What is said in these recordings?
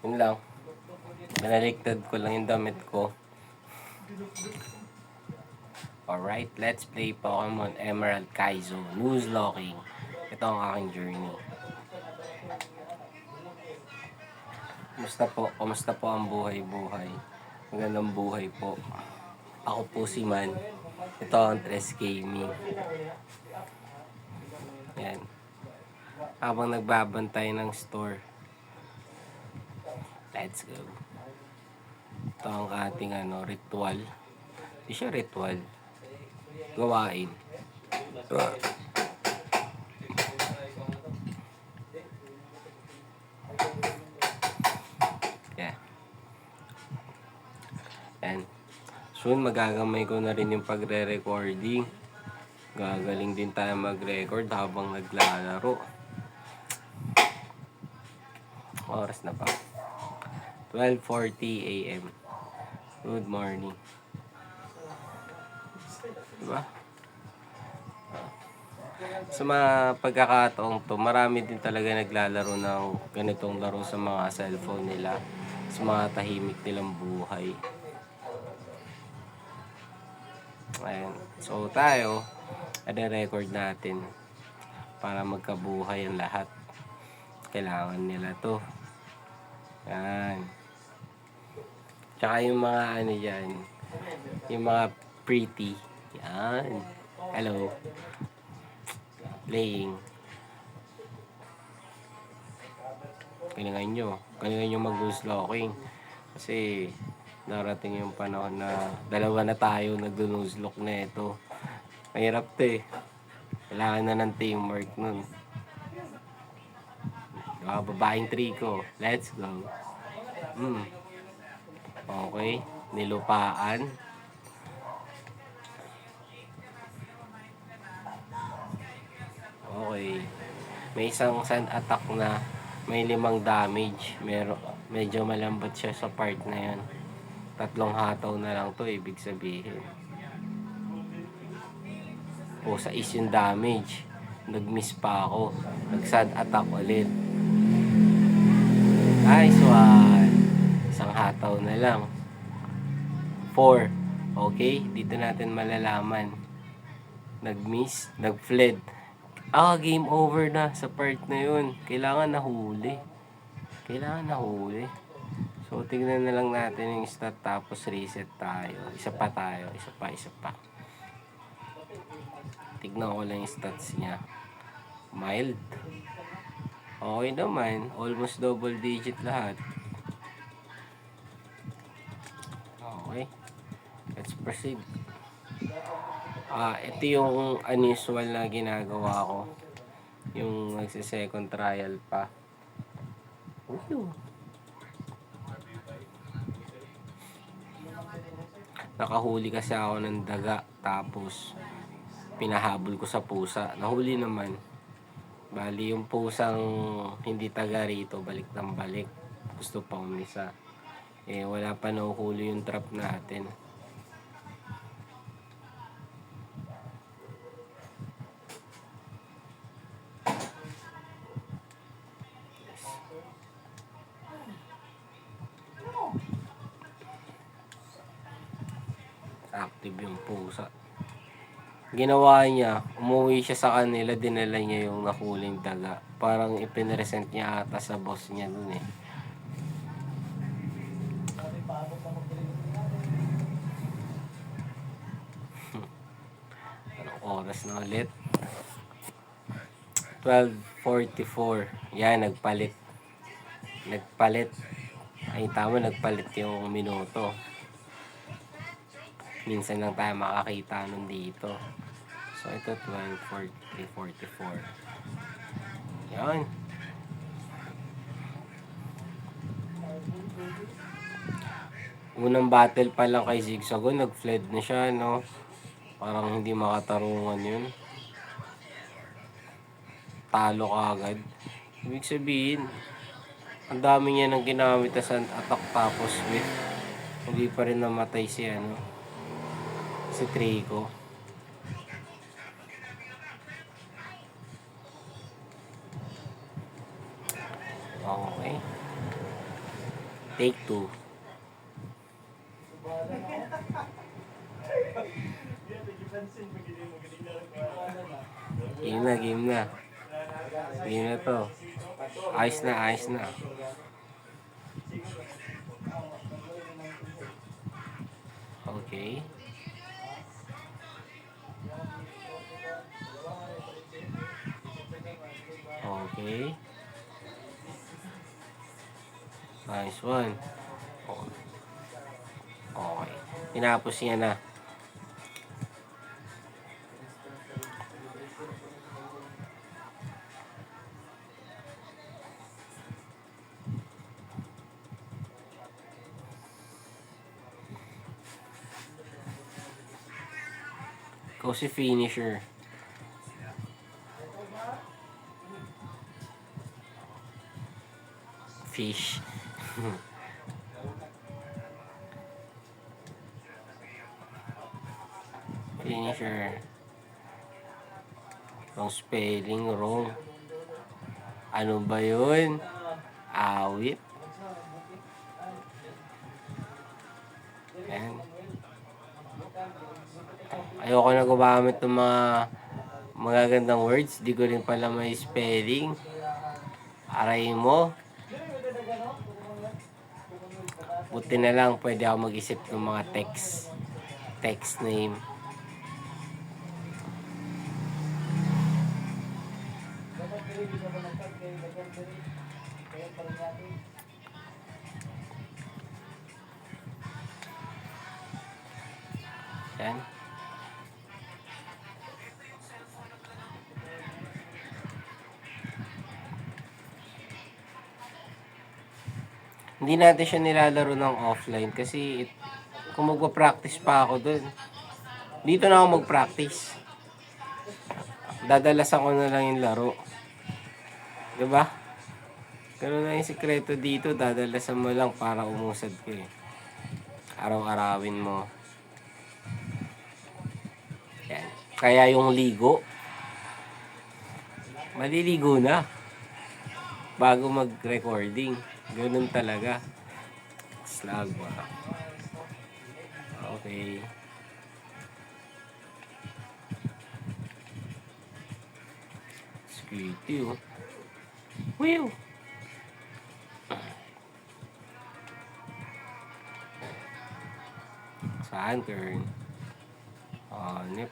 Yun lang. Binaliktad ko lang yung damit ko. Alright, let's play Pokemon Emerald Kaizo Nuzlocking. Ito ang aking journey. Kumusta po ang buhay-buhay? Magandang buhay po. Ako po si Man. Ito ang Tres Gaming. Yan. Habang nagbabantay ng store. Let's go. Ito ang ating ritual. Hindi siya ritual. Gawain. Yeah. Yan. Soon magagamay ko na rin yung pagre-recording. Gagaling din tayo mag-record habang naglalaro. Oras na pa. 12:40 AM. Good morning. Diba? Sa mga pagkakataong to, marami din talaga naglalaro ng ganitong laro sa mga cellphone nila. Sa mga tahimik nilang buhay. Ayan. So tayo, record natin para magkabuhay ang lahat. Kailangan nila to. Yan. Tsaka yung mga dyan, yung mga pretty. Yan. Hello. Playing. Galingan nyo mag-nuzlocking. Kasi darating yung panahon na dalawa na tayo nag-nuzlock na ito. Mahirap to eh. Kailangan na ng teamwork nun. Babaeng triko. Let's go. Okay. Nilupaan. Okay. May isang sand attack na may 5 damage. Medyo malambot siya sa part na yan. 3 hataw na lang to, ibig sabihin. O sa yung damage. Nag-miss pa ako. Nag-sand attack ulit. Nice one. Isang hataw na lang. 4. Okay, dito natin malalaman. Nag-miss, nag-fled. Game over na sa part na yun. Kailangan nahuli. So, tignan na lang natin yung stat tapos reset tayo. Isa pa. Tignan ko lang yung stats niya. Mild. Okay naman. Almost double digit lahat. Okay. Let's proceed. Ito yung unusual na ginagawa ko. Yung nagsi-second trial pa. Nakahuli kasi ako ng daga. Tapos, pinahabol ko sa pusa. Nahuli naman. Bali, yung pusang hindi taga rito, balik ng balik. Gusto pa umisa. Wala pa nahuhuli yung trap natin. Active yung pusa. Ginawa niya, umuwi siya sa kanila, dinala niya yung nahuling daga. Parang ipinresent niya ata sa boss niya dun eh. Anong oras na ulit? 12:44. Yan, nagpalit. Ay, tama, nagpalit yung minuto. Minsan lang tayo makakita nun dito. So, ito 12:44. Yan. Unang battle pa lang kay Zigzagoon, nag-fled na siya, no? Parang hindi makatarungan yun. Talo ka agad. Ibig sabihin, ang dami niya nang ginamit na sand attack tapos with hindi pa rin namatay si Trico. Okay. Take 2. Game na, game na. Game na to. Ayos na, ayos na. Okay. Okay. Nice one. Okay. Tinapos niya na. Ikaw si finisher. Fish. Finisher. Wrong spelling, wrong. Ano ba yun? Awit. Ayan. Ayoko na gumamit ng mga magagandang words. Di ko rin pala may spelling. Aray mo. Buti na lang pwede ako mag-isip ng mga text name. Yan. Hindi natin siya nilalaro ng offline kasi kung magpa-practice pa ako dun, dito na ako mag-practice. Dadalasan ko na lang yung laro. Diba? Ganun na yung sikreto dito, dadalasan mo lang para umusad ko eh. Araw-arawin mo. Yan. Kaya yung ligo, maliligo na bago mag-recording. Ganun talaga. Slag ba? Okay. Squidty oh. Whew! Saan turn? Nip.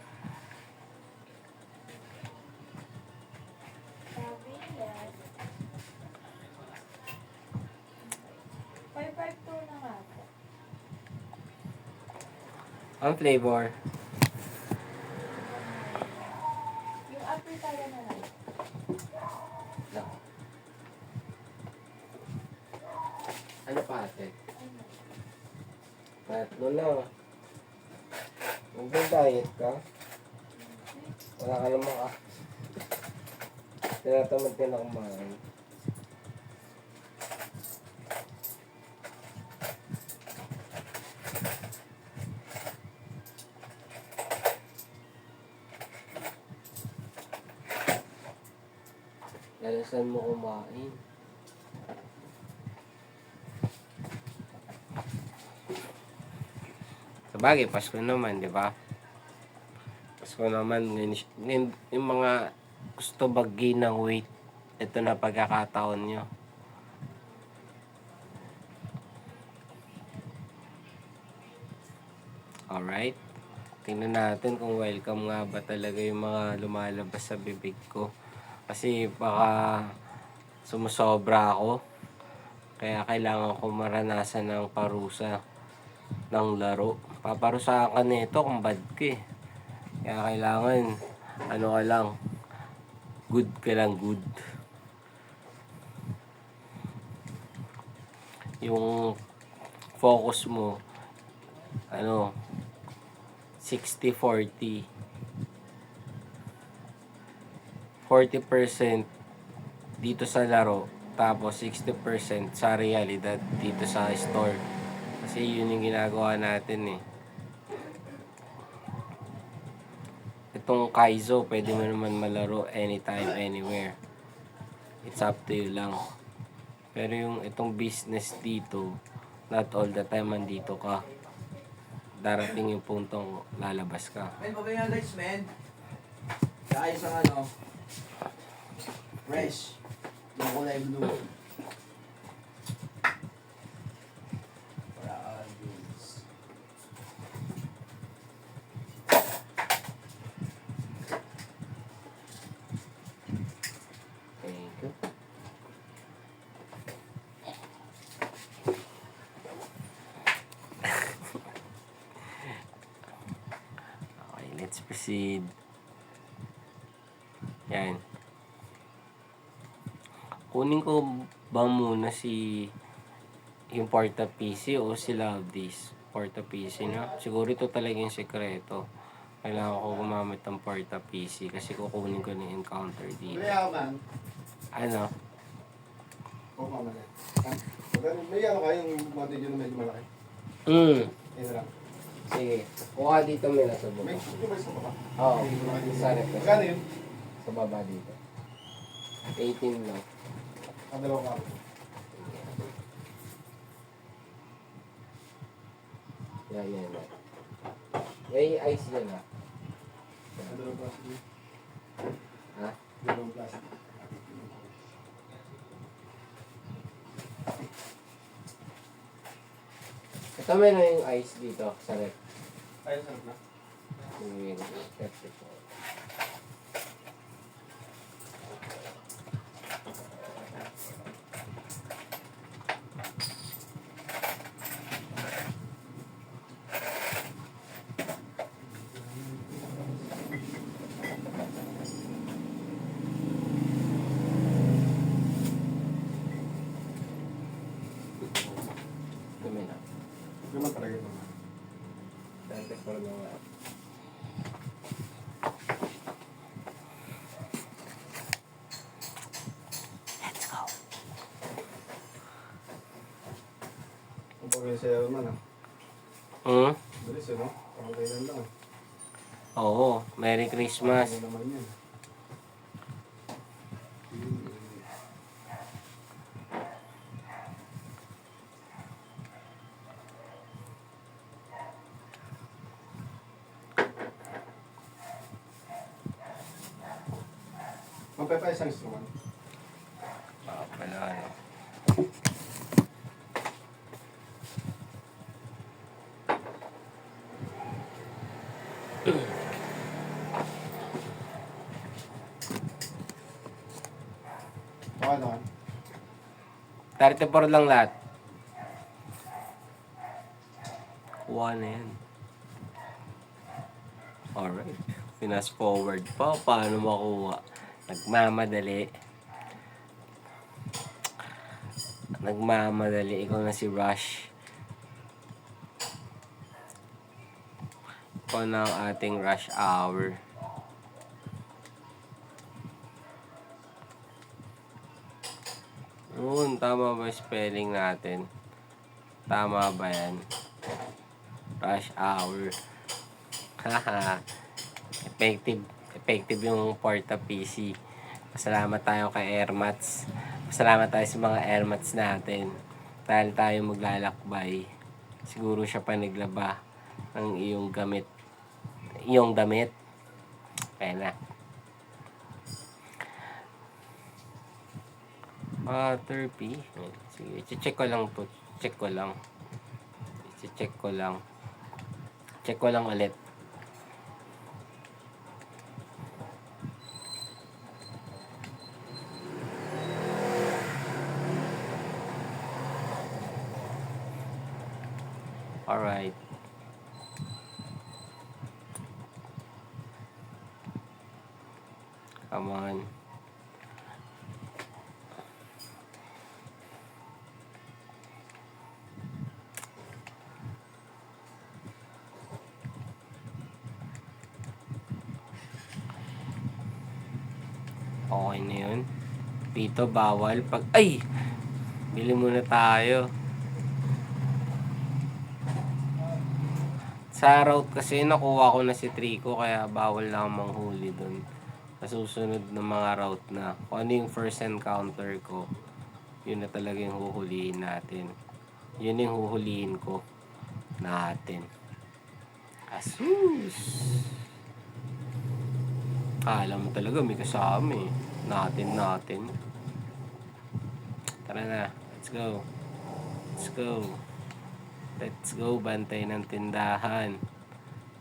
Ang flavor. Yung apple tayo na lang. No. Ano pa ate? Tatlo na. Mag-diet ka? Wala ka naman ka. Tinatamad ka na kumain. Lalasan mo kumain. Sabagay, Pasko naman, di ba? Pasko naman, yung mga gusto mag-gain ng weight, ito na pagkakataon nyo. Alright? Tingnan natin kung welcome nga ba talaga yung mga lumalabas sa bibig ko. Kasi baka sumusobra ako. Kaya kailangan ko maranasan ng parusa ng laro. Paparusahan ka nito kung bad ka eh. Kaya kailangan, ano ka lang, good ka lang, good. Yung focus mo, 60-40. 40% dito sa laro, tapos 60% sa realidad dito sa store. Kasi yun yung ginagawa natin eh. Itong Kaizo, pwede mo naman malaro anytime, anywhere. It's up to you lang. Pero yung itong business dito, Not all the time andito ka. Darating yung puntong lalabas ka. Men, pabay nga lights, men. Kaayos ang ano. Fresh. Yung kulay blue. Para always. Thank you. Okay, let's proceed. Yan. Kunin ko ba muna yung Porta PC o si Loudis? Porta PC na. Siguro ito talaga yung sekreto. Kailangan ko gumamit ng Porta PC kasi kukunin ko na yung encounter dito. Mayaman. Ano? O mamali. May ano kayo yung montage yun na medyo malaki. Mm. Ayun na lang. Sige. Kuha dito may nasa May baba. yung sa baba. Oo. Sa ref. Magkano yun? Sa baba dito. 18 lang. Ang dalawang kabo. Yan, yan, yan. May ice yan ha. Ang dalawang plastic. Ha? Dalawang plastic. Ito may na yung ice dito sa ref. Ayun, sarap na. Yung 34. Dumi na. Naman talaga ito. 34 na nga. Let's go. Ang pagkain sa Airman ah. Hmm? Bilis eh no? Pangkailan lang ah. Oo. Merry Christmas. Ano naman yan. Magpapa isang instrument. Pala, ano. Baka naman. 34 lang lahat. Kuha na yan. Alright. Pinas forward pa. Paano makuha? Nagmamadali. Nagmamadali. Ikaw na si Rush. Ikaw na ang ating rush hour. Tama ba yung spelling natin? Tama ba yan? Rush hour. Haha. Effective. Effective yung Porta PC. Pasalamat tayo kay Airmats. Pasalamat tayo sa mga Airmats natin. Dahil tayo maglalakbay. Siguro siya pa naglaba ng iyong gamit. Iyong damit. Kaya na. Water-P. Sige, check ko lang to. Check ko lang. Check ko lang. Check ko lang ulit. Alright. Come on. Okay na yun. Dito bawal pag... Ay! Bili muna tayo. Sa route kasi nakuha ko na si Trico kaya bawal lang manghuli dun. Sa susunod na mga route na. Kung ano yung first encounter ko, yun na talaga yung huhulihin natin. Yun yung huhulihin ko natin. Asus! Alam mo talaga may kasama eh. Natin. Tara na. Let's go. Let's go, bantay ng tindahan.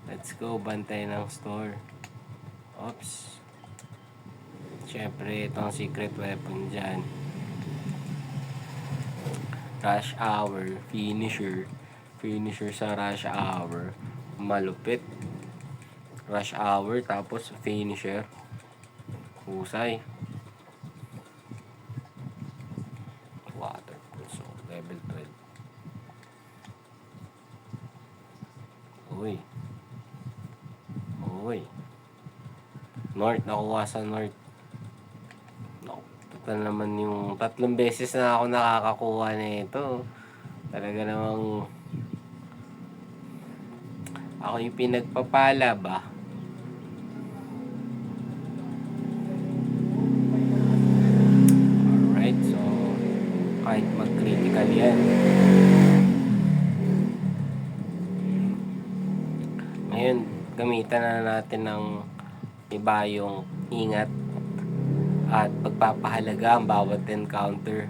Let's go, bantay ng store. Oops. Siyempre, ito ang secret weapon dyan. Rush hour, finisher. Finisher sa rush hour. Malupit. Rush hour, tapos finisher. Husay. Waterproof. So, level 12. Uy. North, nakuha sa North. Total naman yung 3 beses na ako nakakakuha nito. Talaga namang ako yung pinagpapala ba? Alright, so kahit mag-critical yan. Ngayon, gamitan na natin ng iba yung ingat at pagpapahalaga ang bawat encounter.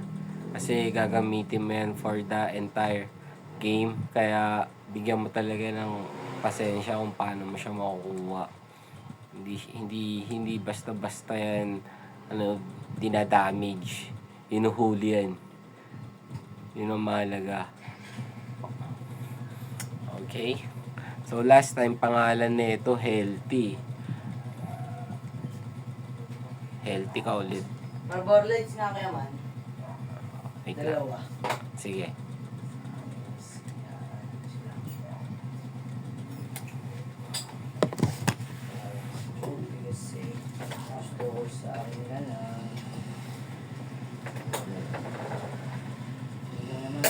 Kasi gagamitin mo yan for the entire game. Kaya bigyan mo talaga ng pasensya kung paano mo siya makukuha. Hindi basta-basta yan dinadamage. Hinuhuli yan. Yun ang mahalaga. Okay? So last time pangalan nito Healthy. Healthy ka ulit. Marborlates nga kaya man. Wait lang. Dalawa. Sige. Kasi gusto ko sa akin na lang. Hindi naman.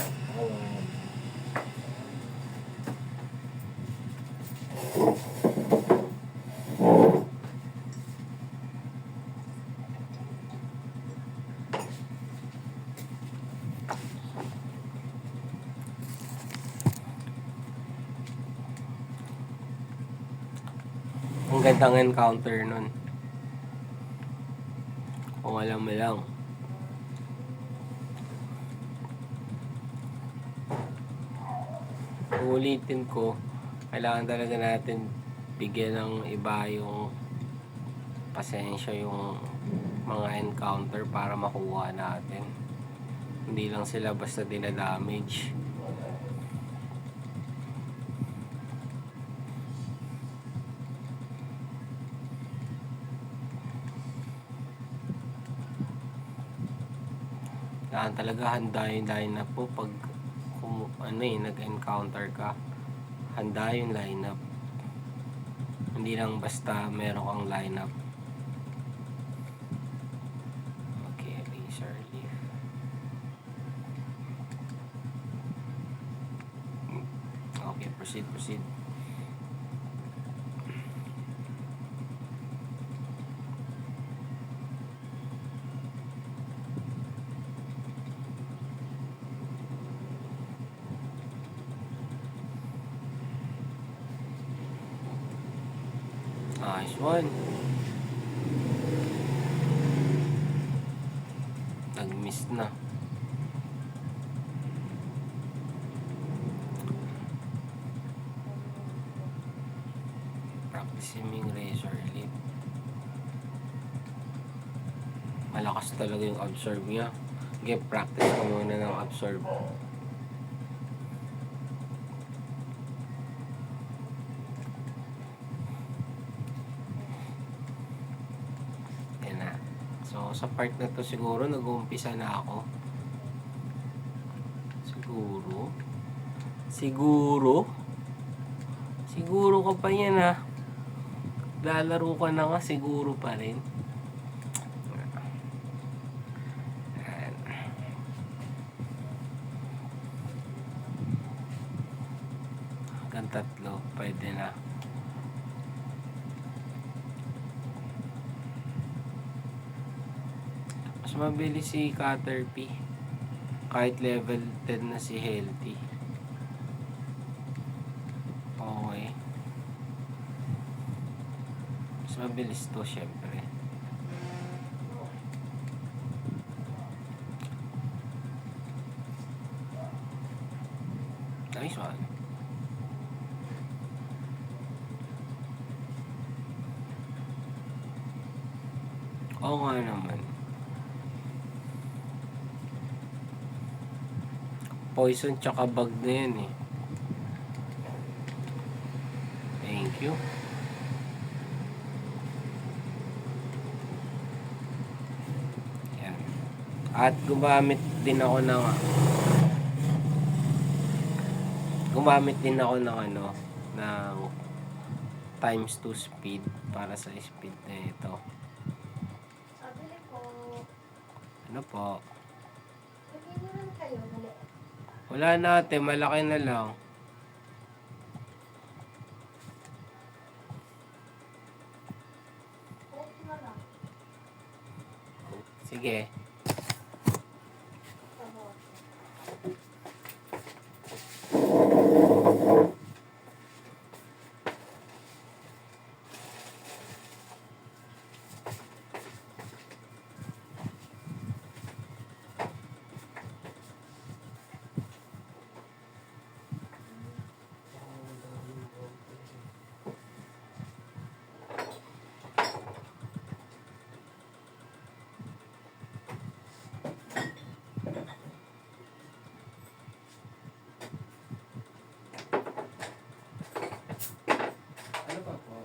Ang gandang encounter nun. Kung alam mo lang. Ulitin ko, kailangan talaga natin bigyan ng iba yung pasensya yung mga encounter para makuha natin. Hindi lang sila basta dinadamage. Kailangan talaga handa yung lineup po pag nag-encounter ka. Handa yung lineup. Hindi lang basta meron kang lineup. Okay, laser leaf. Okay, proceed. Nice one. Nag-miss na. Practicing yung razor leaf. Malakas talaga yung absorb niya. Okay, practice ko muna ng absorb. So, sa part na to siguro nag-uumpisa na ako. Siguro ka pa yan ha. Lalaro ka na nga siguro pa rin. Hanggang 3, pwede na. Mas mabilis si Caterpie. Kahit level 10 na si Healthy. Okay. Mas mabilis to, syempre. Nice one. Oo nga naman. Poison tsaka bug na yan eh. Thank you. Yan. At gumamit din ako ng ng times 2 speed para sa speed na ito. Sabili ko. Ano po? Lagyan nyo lang kayo. Mali. Wala natin, malaki na lang. Coke na lang. Sige. Tabo. Ano pa po?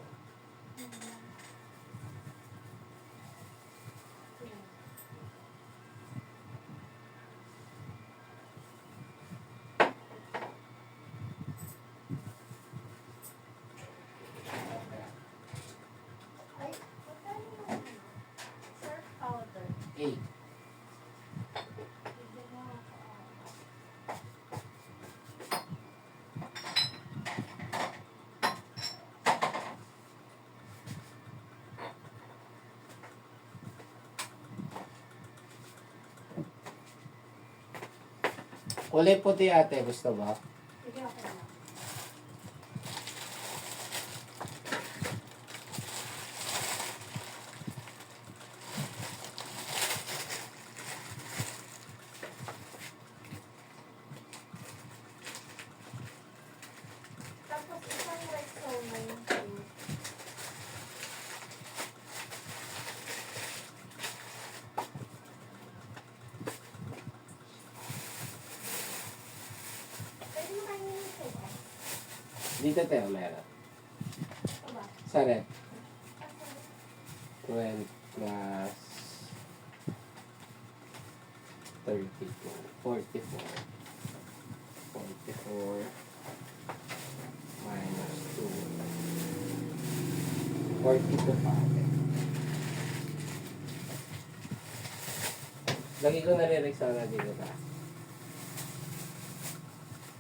Ay, magkano yung ano? Surf powder. 8. Bigyan mo ako. Kulay puti ate, gusto ba? Sige, ako na lang. Tapos isang Rexona yung pink. Pwede mo kayo yung sa'yo. Dito tayo meron. Ito ba? Sa red. Okay. 12 plus 32. 44. 44 minus 2. 42 pa ate. Lagi ko nare-Rexona dito ta.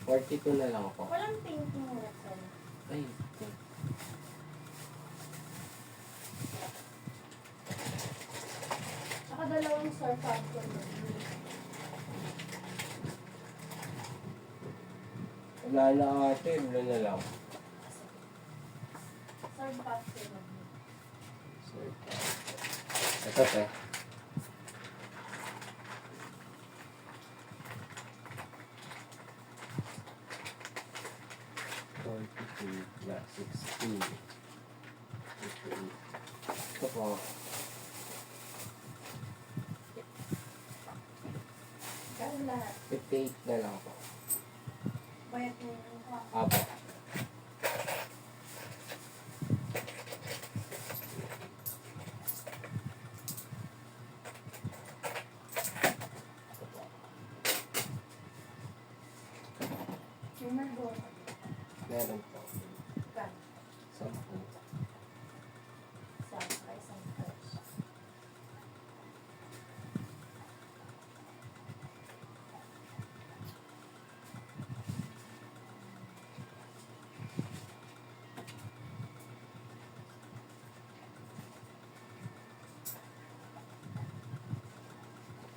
42 na lang po. Walang pink yung Rexona. Ay, okay. Tsaka dalawang surf powder yun. Wala na ate, wala na lang. Surf powder yun. Ito te. Yeah, 16. 58. Ito po. Kaya lahat. 58 na lang po. Bayad mo yung Apo. yung malbo. Meron po. Kan. 10. Sa isang fresh.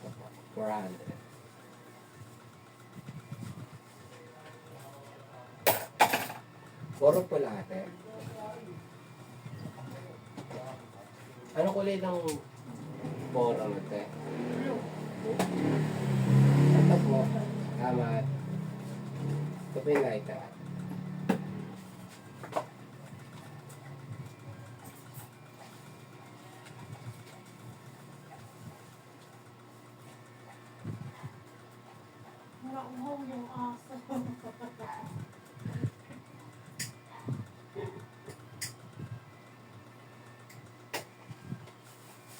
Ito po. 400. Puro pula ate. Ano kulay ng poro ate? Ito po. Salamat. Ito po yung lighter. Nauhaw yung aso.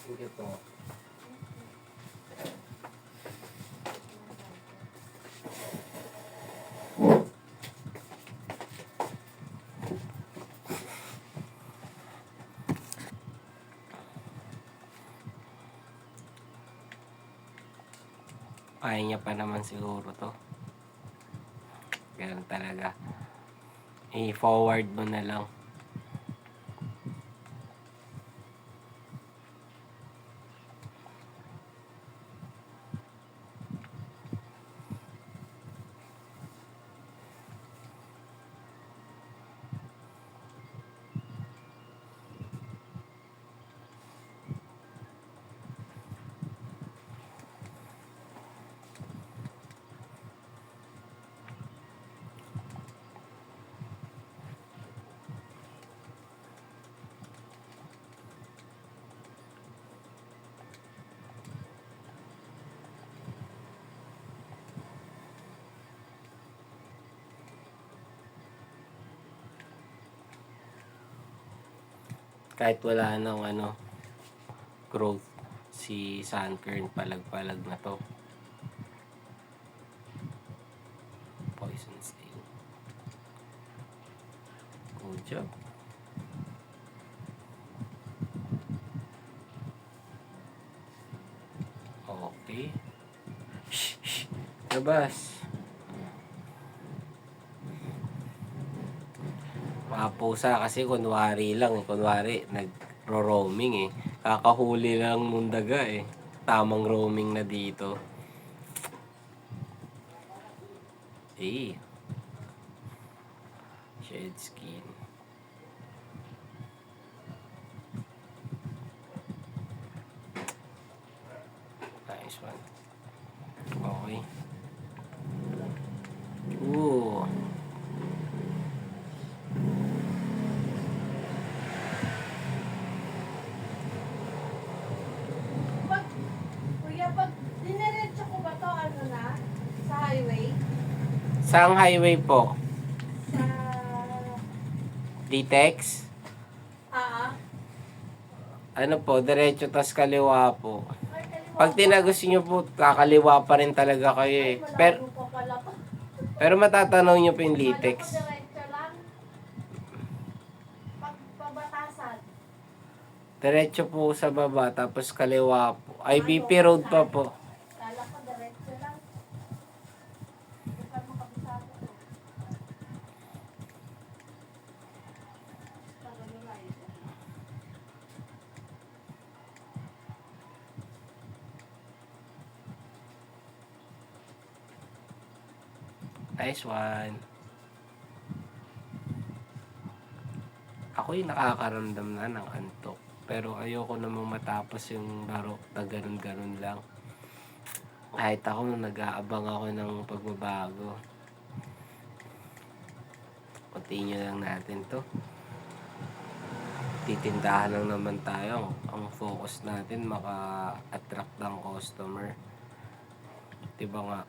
Sige po. Kaya niya pa naman siguro to. Ganun talaga. I-forward mo na lang. Kahit wala nang growth si sunkern, palag-palag na to. Poison stain. Good job. Okay. Shh, shh. Labas. Mga pusa kasi kunwari lang, kunwari nagro-roaming eh. Kakahuli lang nung daga eh. Tamang roaming na dito. Eh. Shed skin. Nice one. Okay. Ooh. Kuya, pag diniretso ko ba to, ano na? Sa highway? Saang highway po? Sa... Ditex? Ano po, diretso tas kaliwa po. Ay, kaliwa Pag pa. tinagos nyo po, kakaliwa pa rin talaga kayo eh. Ay, Pero, malabo pa pala to. pero matatanaw nyo po yung Kala ko Litex. diretso lang. Pag pabatasan. Diretso po sa baba, tapos kaliwa po. IBP Road pa po. Kala ko diretso lang. Hindi pa makabisado ko. Tagal na lang ito. Nice one. Ako'y nakakaramdam na ng antok. Pero ayoko namang matapos yung laro na ganun-ganun lang. Kahit ako, nag-aabang ako ng pagbabago. Continue lang natin to. Titindahan lang naman tayo. Ang focus natin, maka-attract ng customer. Diba nga,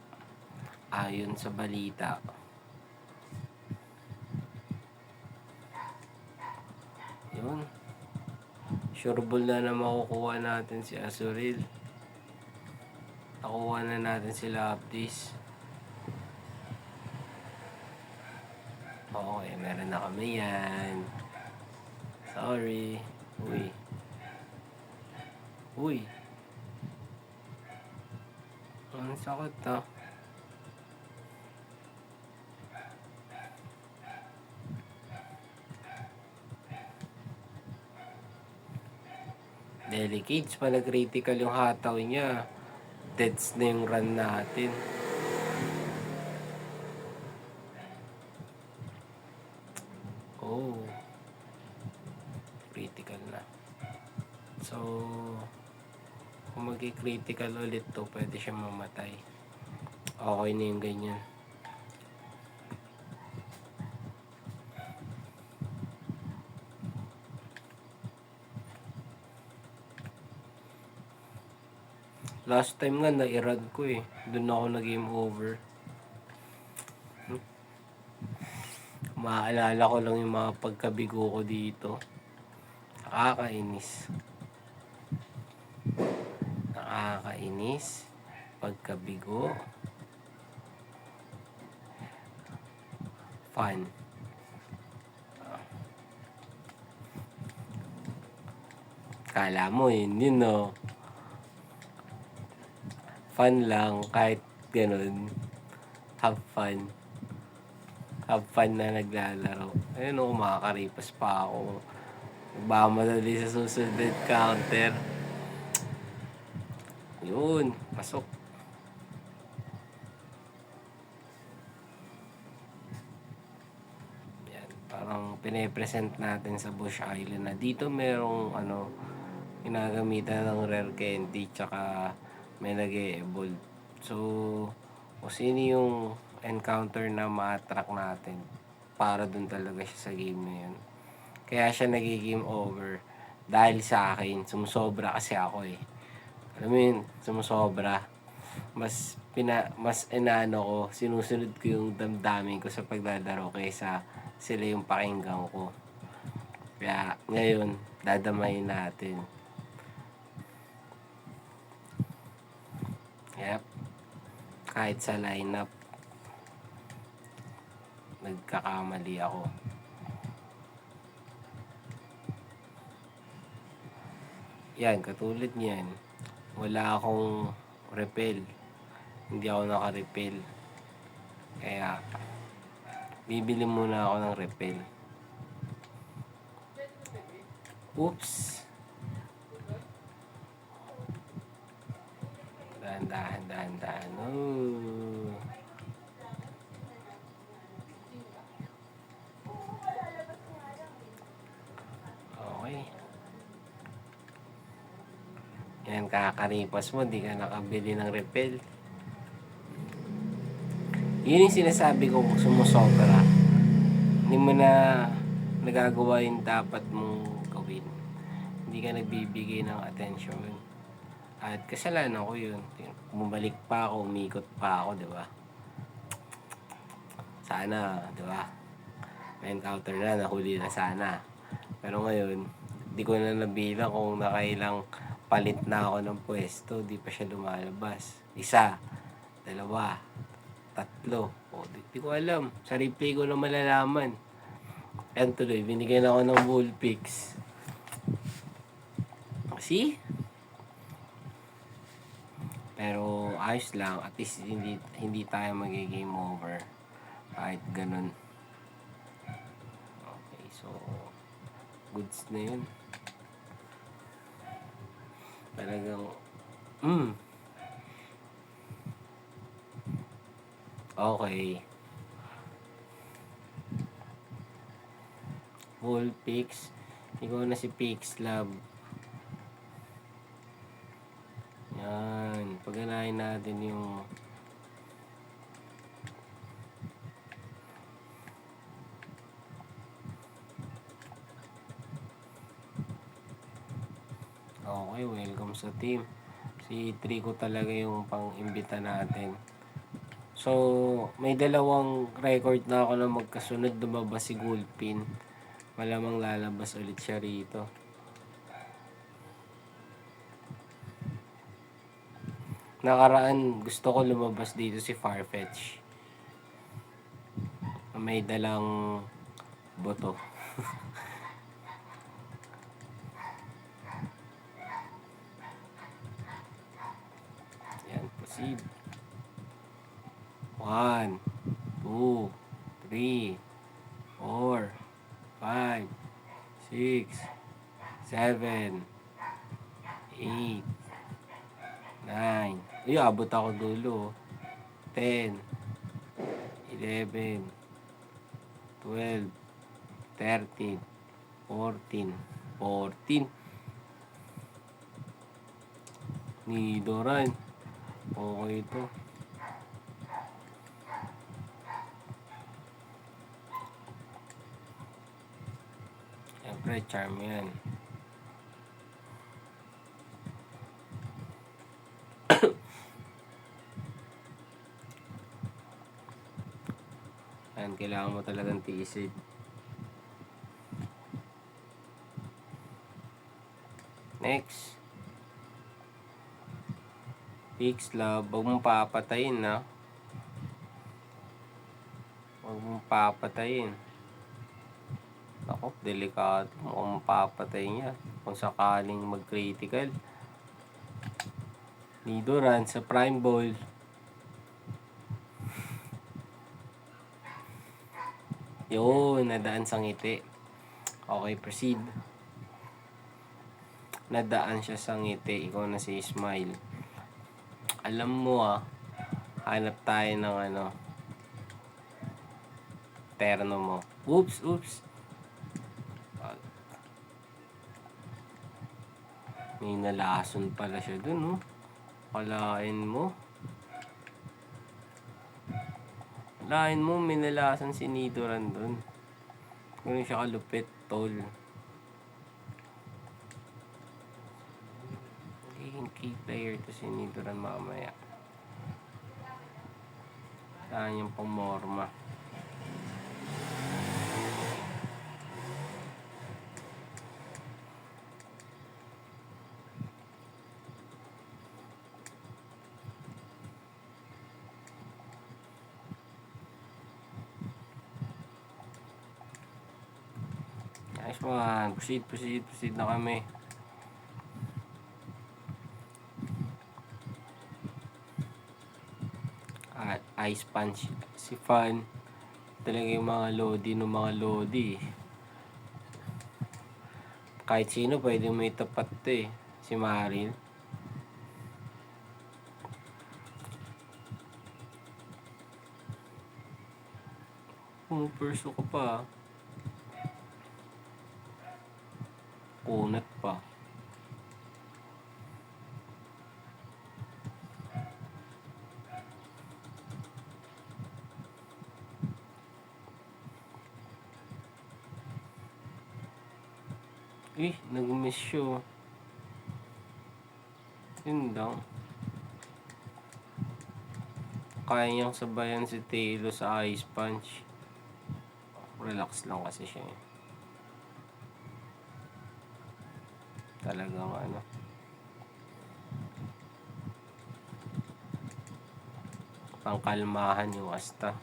ayon sa balita, yun, sureball na makukuha natin si Azuril. Nakuha na natin sila Aptis. Okay, meron na kami yan. Sorry. Uy. Uy. Ang sakit ah. Delicates, pala critical yung hataw niya. Deads na yung run natin. Oh, critical na. So, kung mag-critical ulit to, pwede siya mamatay. Okay na yung ganyan. Last time nga, na-irad ko eh. Doon ako na-game over. Maaalala ko lang yung mga pagkabigo ko dito. Nakakainis. Nakakainis. Pagkabigo. Fun. Kala mo yun no. Fun lang kahit ganun. Have fun. Have fun na naglalaro. Ayun o, makakaripas pa ako. Nagmamadali sa susunod counter. Yun, pasok. Yan, parang pinipresent natin sa Bush Island na dito merong ginagamitan ng rare candy tsaka may nag-e-evolve. So, kung sino yung encounter na ma-attract natin, para dun talaga siya sa game na yun. Kaya siya nagigame over dahil sa akin. Sumusobra kasi ako eh. Alam mo yun, sumusobra. Mas inaano ko, sinusunod ko yung damdamin ko sa paglalaro kaysa sila yung pakinggan ko. Kaya ngayon, dadamayin natin. Yep. Kahit sa lineup, nagkakamali ako. Yan, katulad niyan. Wala akong repel. Hindi ako naka-repel. Kaya, bibili muna ako ng repel. Oops! Dahan. Oh. Okay. Yan, kakaripas mo, di ka nakabili ng repel. Yun yung sinasabi ko, sumusobra. Hindi mo na nagagawa yung dapat mong gawin. Hindi ka nagbibigay ng atensyon. At kasalanan ko yun. Bumalik pa ako, umikot pa ako, di ba? Sana, di ba? May encounter na, nahuli na sana. Pero ngayon, di ko na nabilang kung nakailang palit na ako ng pwesto, di pa siya lumalabas. 1, 2, 3. O, di ko alam. Sa replay ko na malalaman. Yan tuloy, binigyan ako ng Bullpix. See? Pero ayos lang, at least hindi tayo magigame over kahit ganun. Okay, so goods na yun. Talagang okay. Whole Pix. Ikaw na si Pix Love. Yan. Paganahin natin yung okay, welcome sa team. Si Trico talaga yung pang-imbita natin. So, may dalawang record na ako na magkasunod lumabas si Gulpin. Malamang lalabas ulit siya rito. Nakaraan, gusto ko lumabas dito si Farfetch. May dalang boto. Yan, proceed. 1, 2, 3, 4, 5, 6, 7, 8, 9. Ay, abot ako dulo. 10, 11, 12, 13, 14, 14. Nidoran. Okay ito. Siyempre, charm yan. Yan, kailangan mo talagang tiisin. Next. Fix love. Huwag mong papatayin, na. Huwag mong papatayin. Ako, delikado. Mukhang mapapatay niya. Kung sakaling mag-critical. Nidoran sa prime ball. Yun, nadaan sa ngiti. Okay, proceed. Nadaan siya sa ngiti. Ikaw na si Smile. Alam mo hanap tayo ng terno mo. Oops. May nalason pala siya dun, Kalain mo. Kalain mo, may nalason si Nidoran dun. Ganun siya kalupit, tol. Magiging key player to si Nidoran mamaya. Saan yung pamorma? Nice one. Proceed na kami. At ice punch si Fan. Talaga yung mga lodi. Kahit sino pwede may tapat to Si Maril. Pumuperso ka pa. Kunat pa. Nag-miss siya. Yun lang. Kaya niyang sabayan si Telo sa ice punch. Relax lang kasi siya. Talagang pangkalmahan yung asta.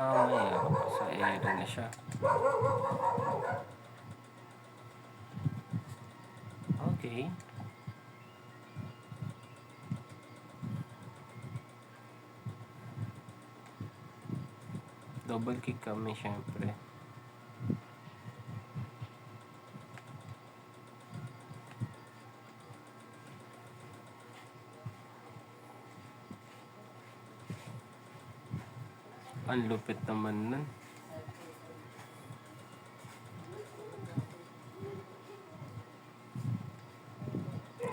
Mamaya, sa area na siya. Okay. Double kick kami, syempre. Ang lupit naman nun.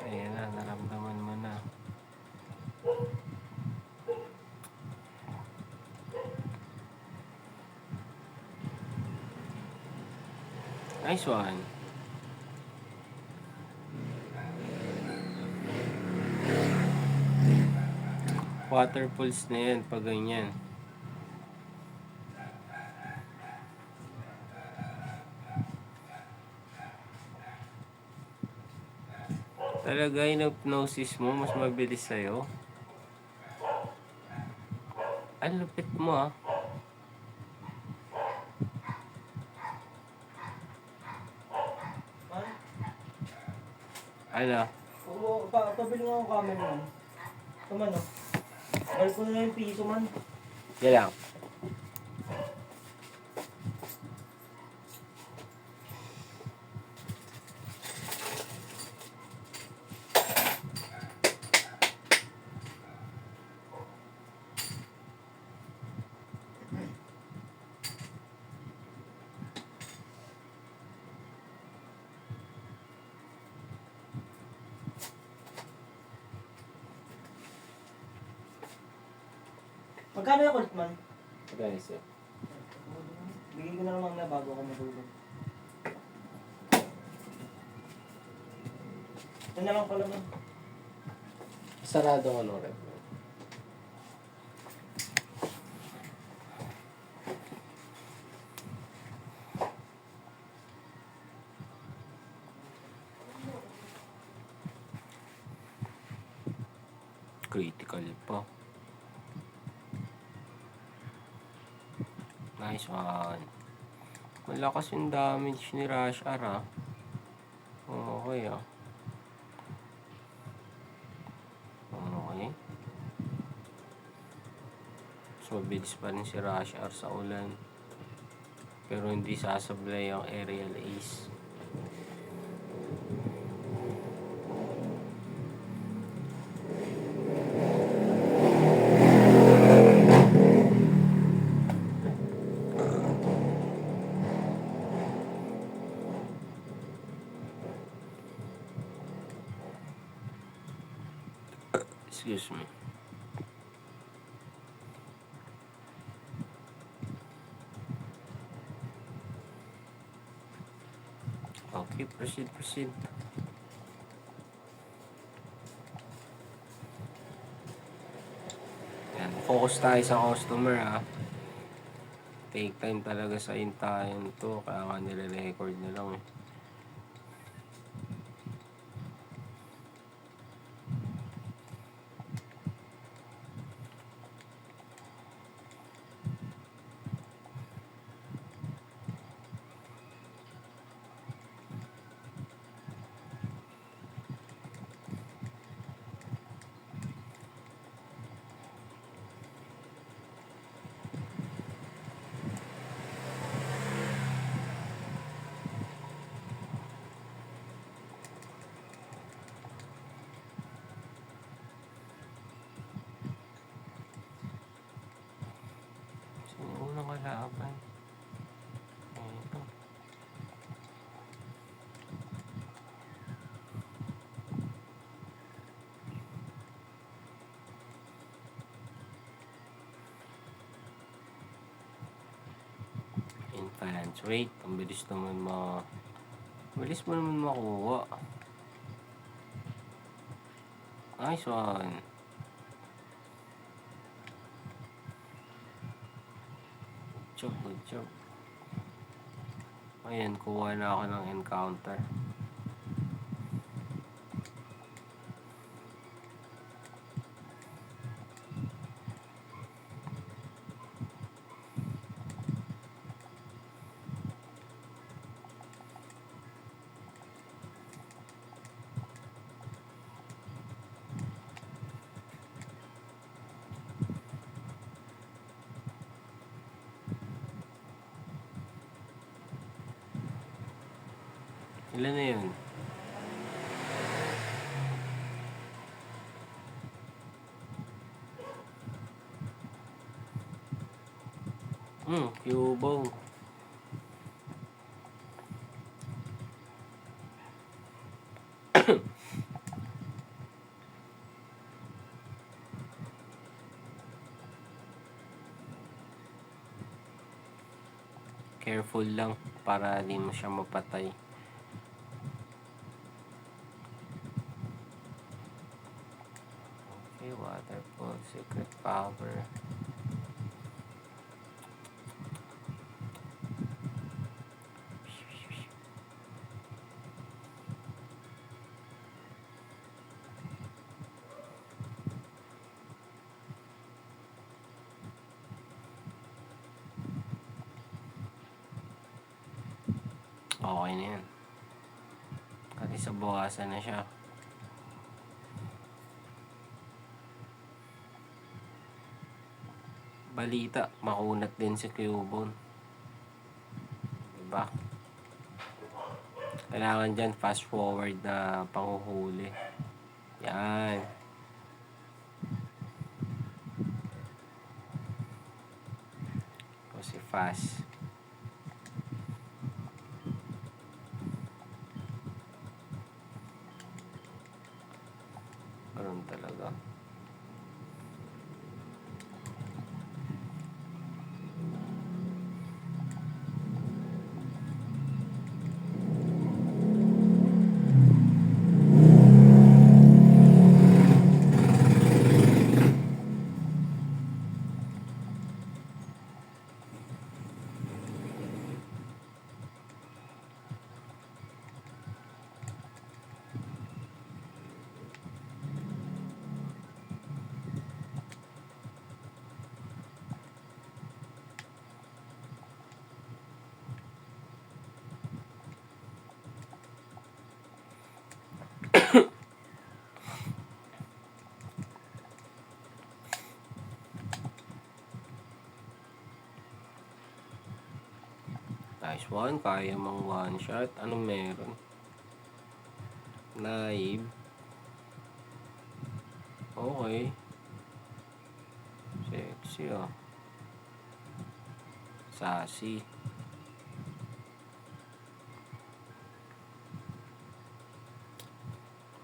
Ayan na, naramdaman mo na. Nice one. Water pulse na yan pag ganyan. Talaga yung hypnosis mo, mas mabilis sa'yo. Ang lupit mo Ano? Pabili mo ang camera mo. Tumano. Tagal ko na yung piso man. Yan lang. Magkano yung kulit man? Okay, sir. Bigyan ko na lang mamaya bago ako matulog. Ito na lang pala man. Sarado ko no, rep. Critical pa. Nice one. Malakas yung damage ni Rush R, ah. Okay, ah. Okay. So, mabilis pa rin si Rush R sa ulan. Pero hindi sasablay ang aerial ace. Excuse me. Okay, proceed. Yan, focus tayo sa customer, ah. Take time talaga sa hintayan to, kaya nga nire-record na lang, eh. Sino unang kalaban? Ito. Influence rate. Ang bilis naman bilis mo naman makuha. Nice one. Good job. Ayan, kuha na ako ng encounter. Ilan na yun? Cubo. Careful lang para di mo siya mapatay. Okay, waterfall, secret power. Okay na yan. At isa bukasan na siya. balita, makunat din si Cubone. Diba? Kailangan dyan fast forward na panghuhuli. Yan. Kasi fast. Ganun talaga. Nice one. Kaya mang one shot. Anong meron? Naive. Okay. Sexy oh. Sassy.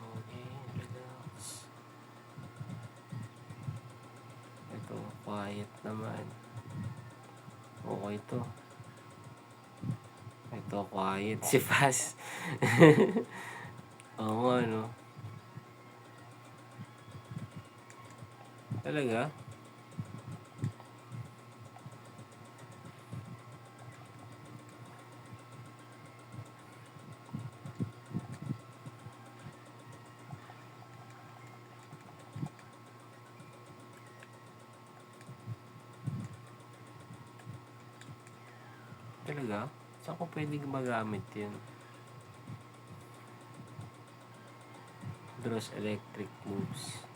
Okay, relax. Ito, quiet naman. Okay to. Ito, quiet. Si Fast. Oo nga, no? Talaga? Talaga? Saan ko pwedeng magamit yun? Draws electric moves.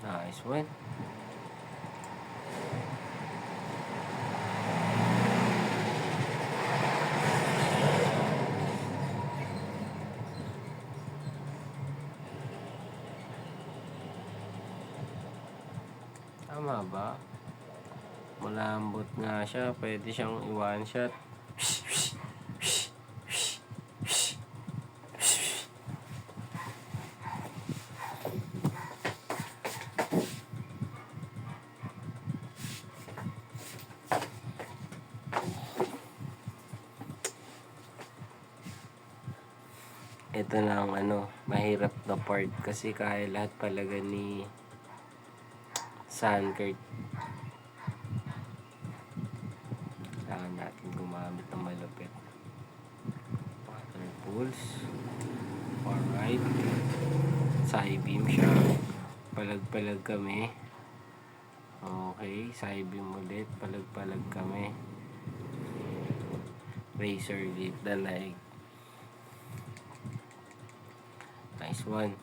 Nice one. Tama ba? Malambot nga siya. Pwede siyang i-one shot. Ito na ang mahirap na part kasi kaya lahat talaga ni Sankert. Kailangan natin gumamit ng malupit. Water pulse. Alright. Side beam siya. Palag-palag kami. Okay. Side beam ulit. Palag-palag kami. Razor leaf the leg. Nice one.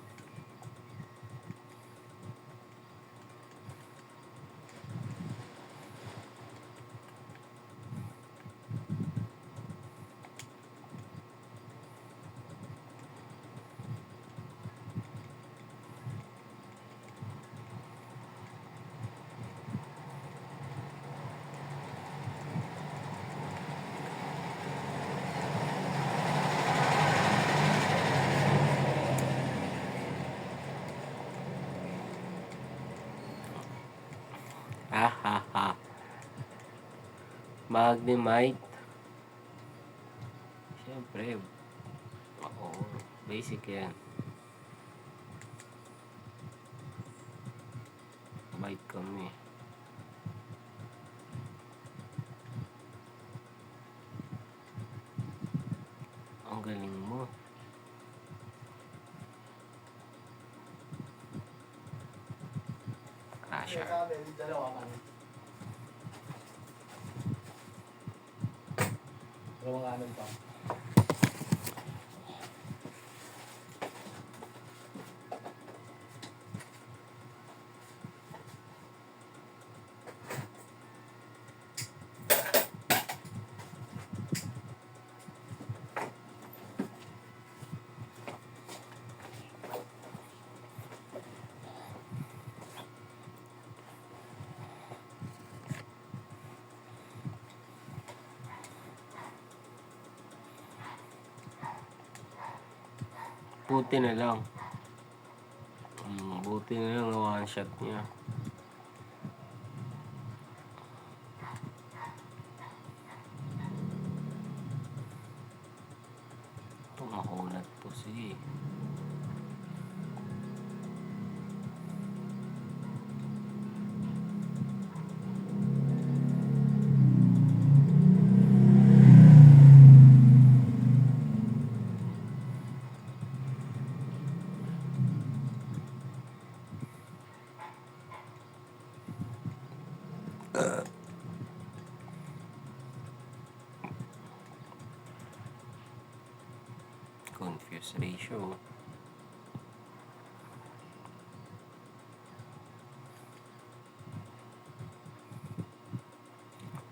Magnemite. Siyempre. Oo. Basic yan. Bite kami. Ang galing mo. Crusher. Dalawang kanan pa. Buti na lang. Buti na lang na one shot niya. Ito makunat to. Sige. Confuse ratio.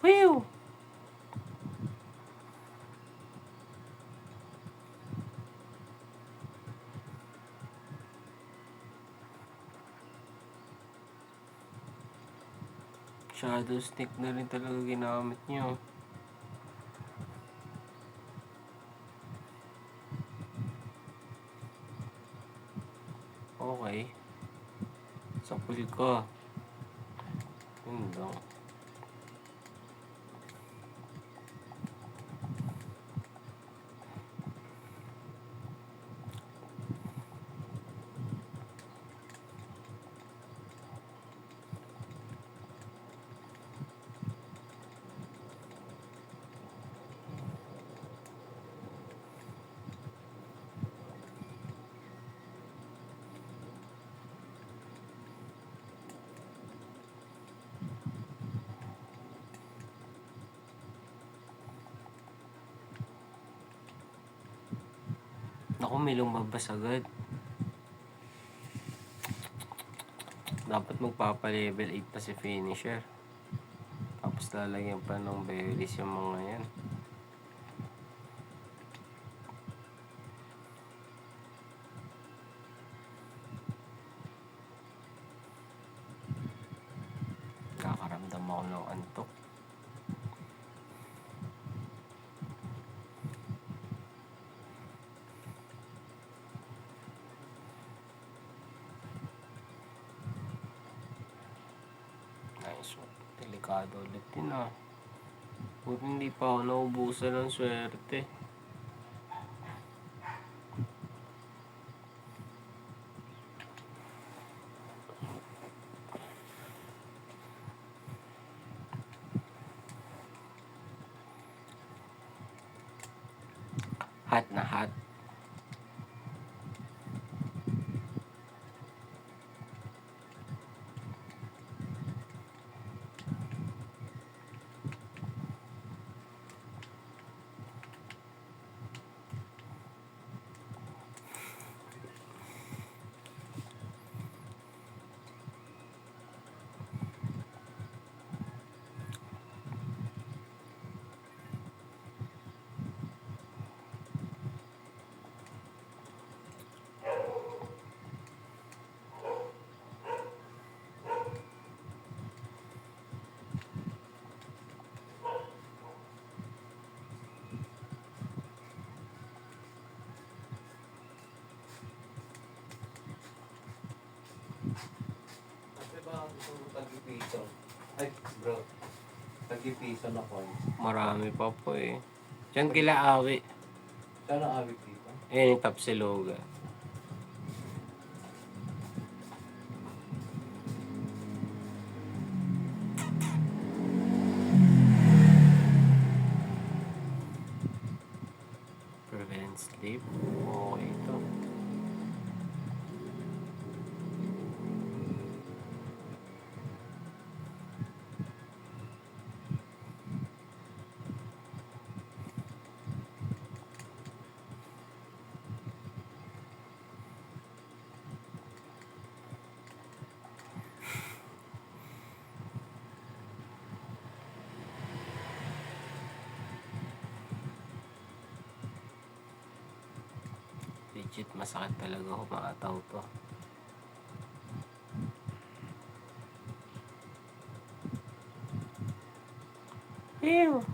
Whew! Shadow stick na rin talaga ginamit niyo. Okay. Sapul ka. Yun lang. Naku, may lumabas agad. Dapat magpapa-level 8 pa si finisher. Tapos lalagyan pa ng berries yung mga yan. Kakaramdam ako ng antok. Nice one. Delikado ulit din ah. Buti hindi pa ako naubusan ng swerte. Hot na hot. Kasi ba gusto mo tag-piso? Ay, bro. Tag-piso na coins. Marami pa po eh. Diyan kila Awi. Saan ang awit dito? Ayan yung Tapsiloga. Prevent sleep. Okay ito. Legit masakit talaga humataw to. Ew!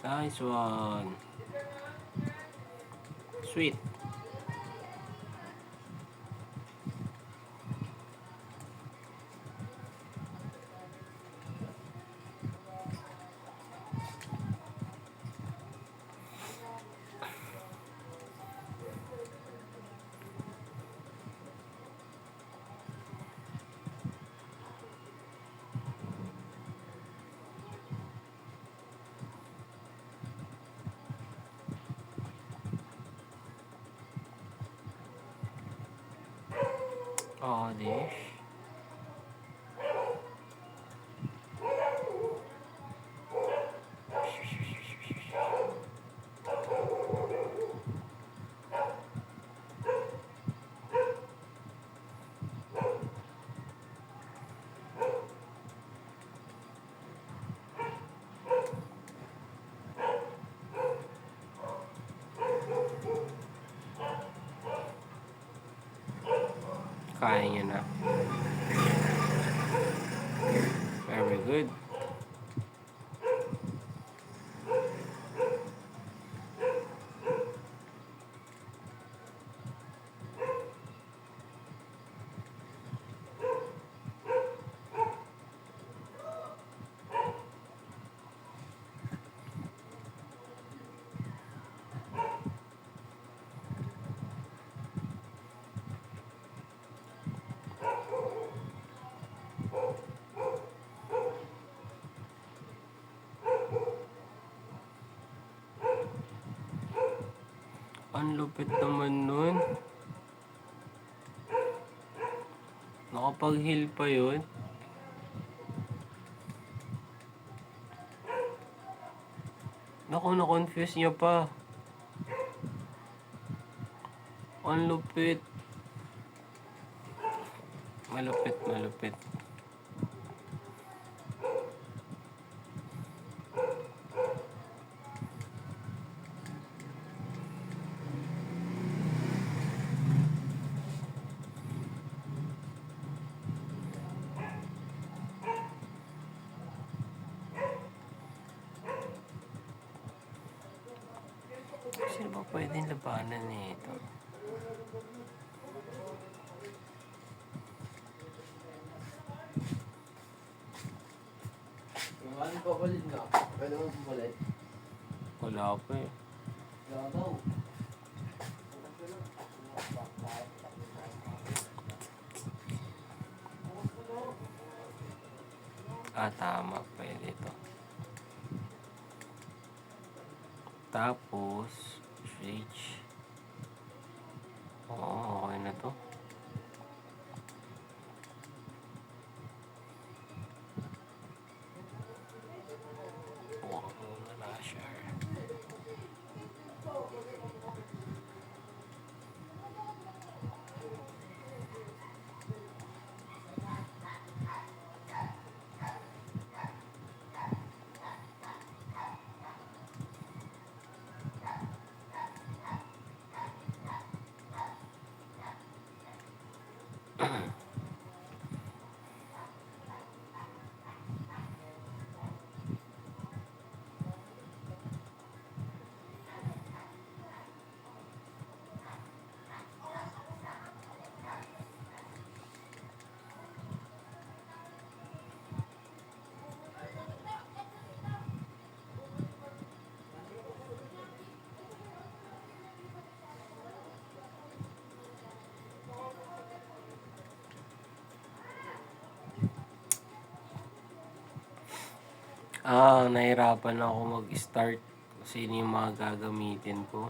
Nice one. Sweet. Oh, dish. Kaya nyo na. Very good. Ang lupit naman nun. Nakapag-heal pa yun. Naku, na-confuse niya pa. Ang lupit. Malupit, malupit. Sino ba pwedeng labanan nito? Ano pa palit na? Pwede mo palit? Wala pa eh. Wala daw. Ah, tama. Pwede ito. Tapos, switch. Oo, okay na to. Buka muna na siya. Nahirapan ako mag-start kasi yun yung mga gagamitin ko.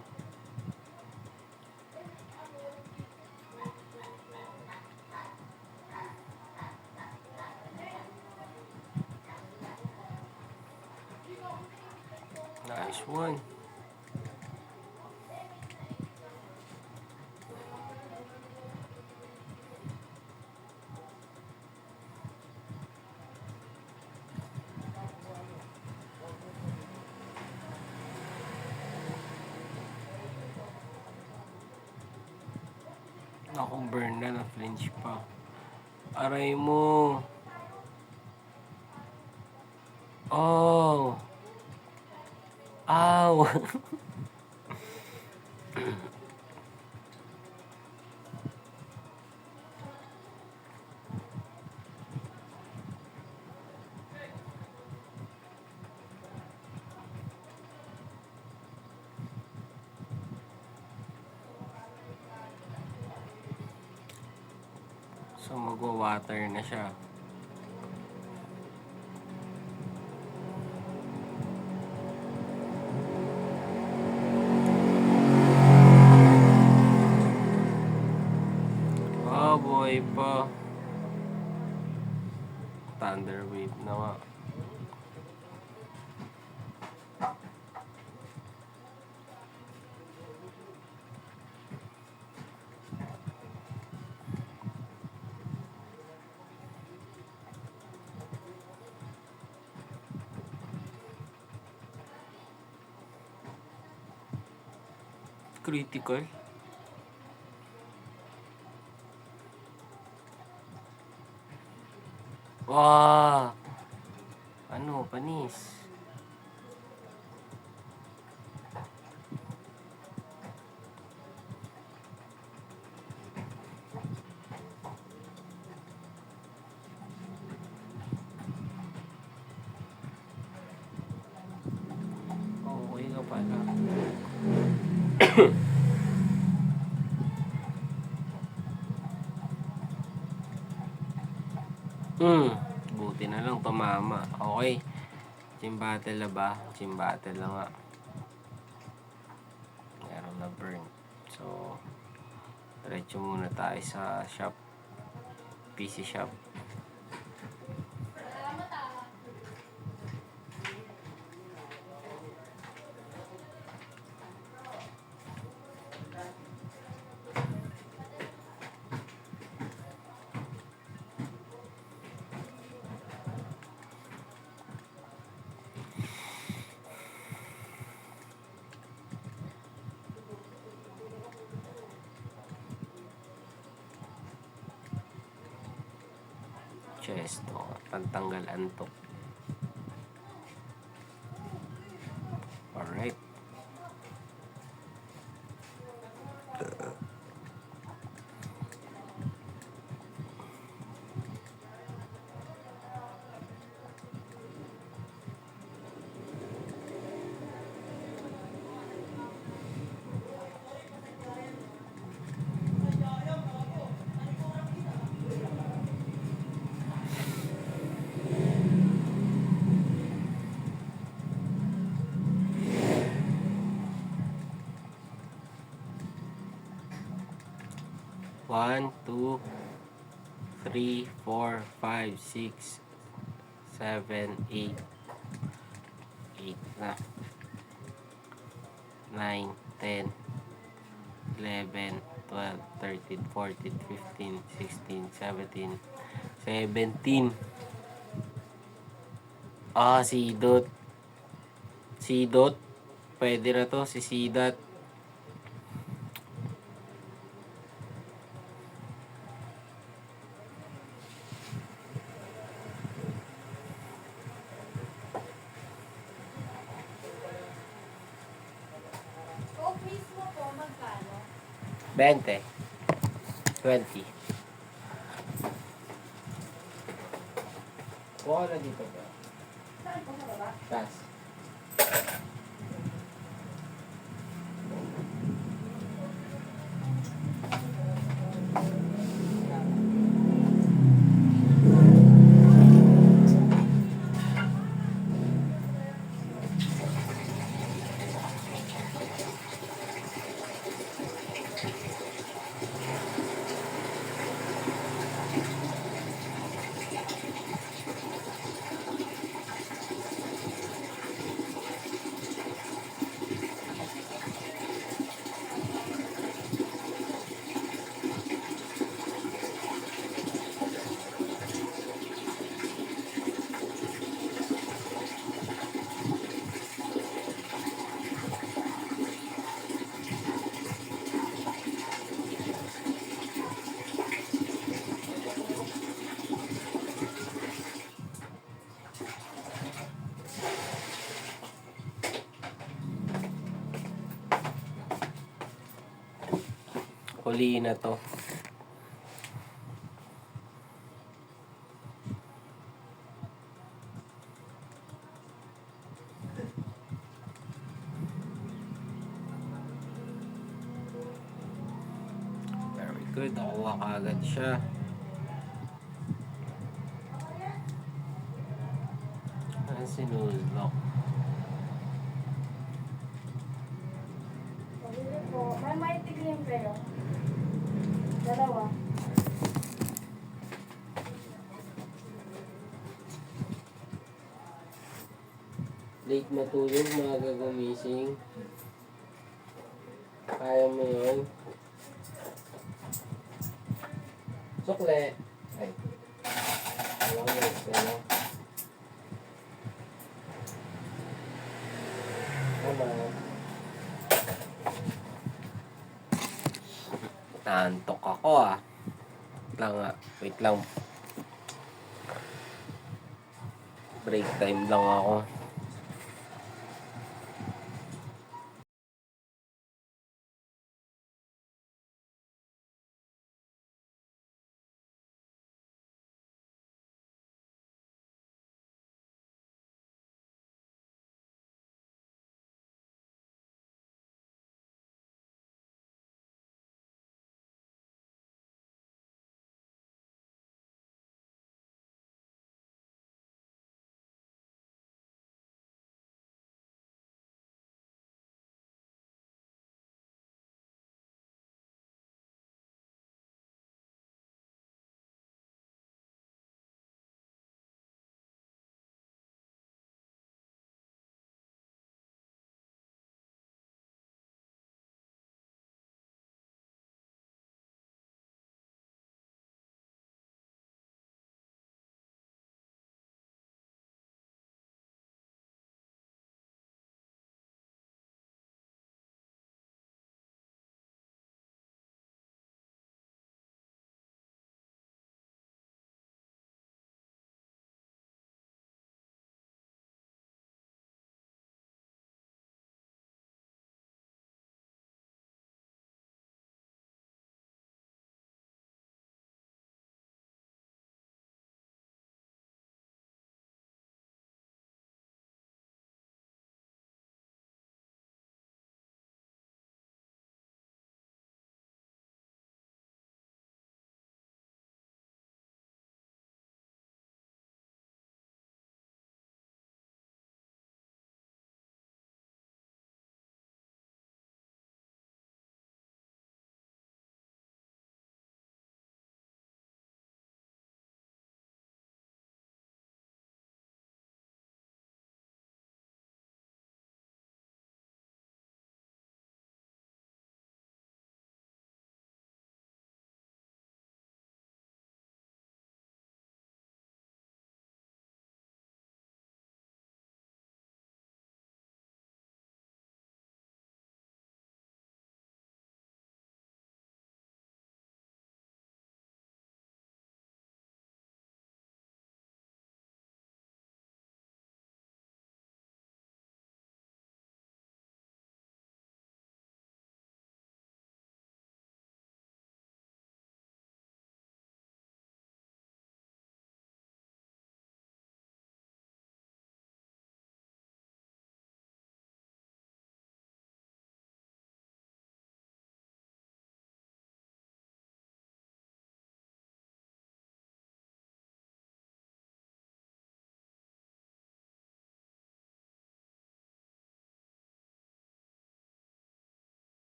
Nice one. Ako burn na, na-flinch pa. Aray mo. Oh. Aw! So magwa-water na siya. Boy pa. Thunder wave na nga. Critical. Wah! Ano, panis. Okay ka pala. Buti na lang tumama. Okay. Team battle na ba? Team battle na nga. Meron na burn. So, diretso muna tayo sa shop. PC shop. Chest, pantanggal antok. Alright. One, 2, 3, 4, 5, 6, 7, 8. 8 na. 9, 10, 11, 12, 13, 14, 15, 16, 17, 17. Si Dot. Si Dot. Pwede na to, si Sidat. Coke mismo po, magkano? 20. 20. Kuha na dito ba? Saan po sa baba? Pass. Uli na to. Very good. Nakuha kagad siya. Sinulok. Pabili po. May maitiglim kayo. Dalawa. Late matulog, maaga gumising. Kaya mo yun. Sukle. Ay. Alam mo, ano? Tama. Naantok ako ah. Wait lang. Break time lang ako.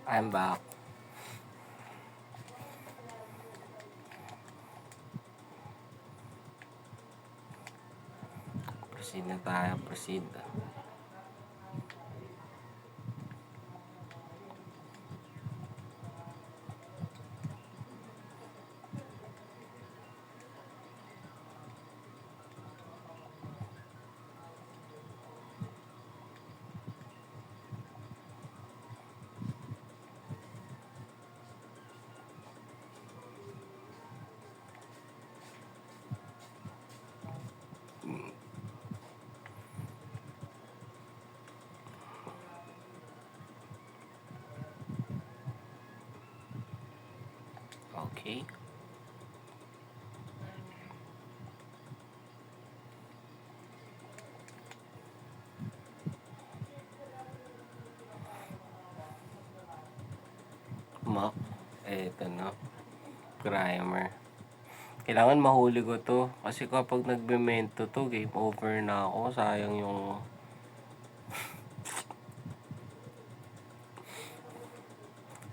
I'm back. Proceed na tayo, proceed. Okay. Eto na. Primer. Kailangan mahuli ko to. Kasi kapag nagbemento to, game over na ako. Sayang yung...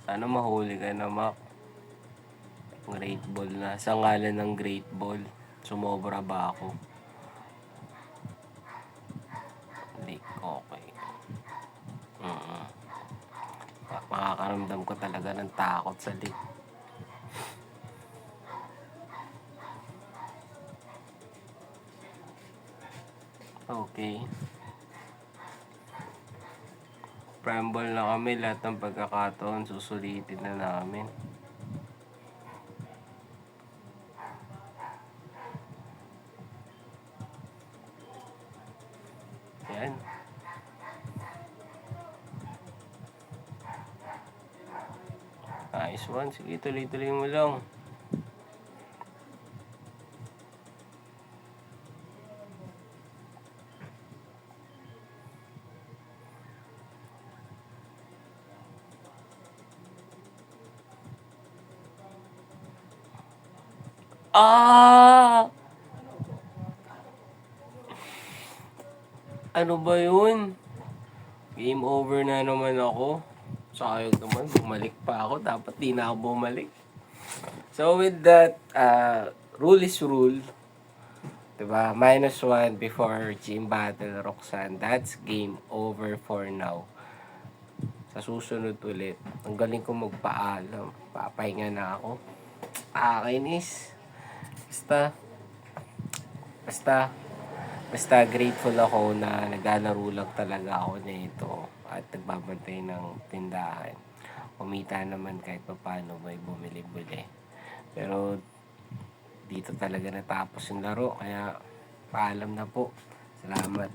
Sana mahuli ka na, Mac. Great ball na. Sa ngalan ng great ball. Sumobra ba ako? Hindi. Okay. Makakaramdam ko talaga ng takot sa league. Okay. Prambol na kami. Lahat ng pagkakataon susulitin na namin. Yan. Nice one. Sige, tuloy-tuloy mo lang. Ah! Ano ba yun? Game over na naman ako. Sayang naman, bumalik pa ako. Dapat di na ako bumalik. So with that, rule is rule. Diba? -1 before Gym Battle, Roxanne. That's game over for now. Sa susunod ulit, ang galing ko magpaalam. Papahinga na ako. Kainis. Basta grateful ako na naglalaro lang talaga ako nito at nagbabantay ng tindahan. Kumita naman kahit pa paano may bumili-bili. Pero dito talaga natapos yung laro kaya paalam na po. Salamat.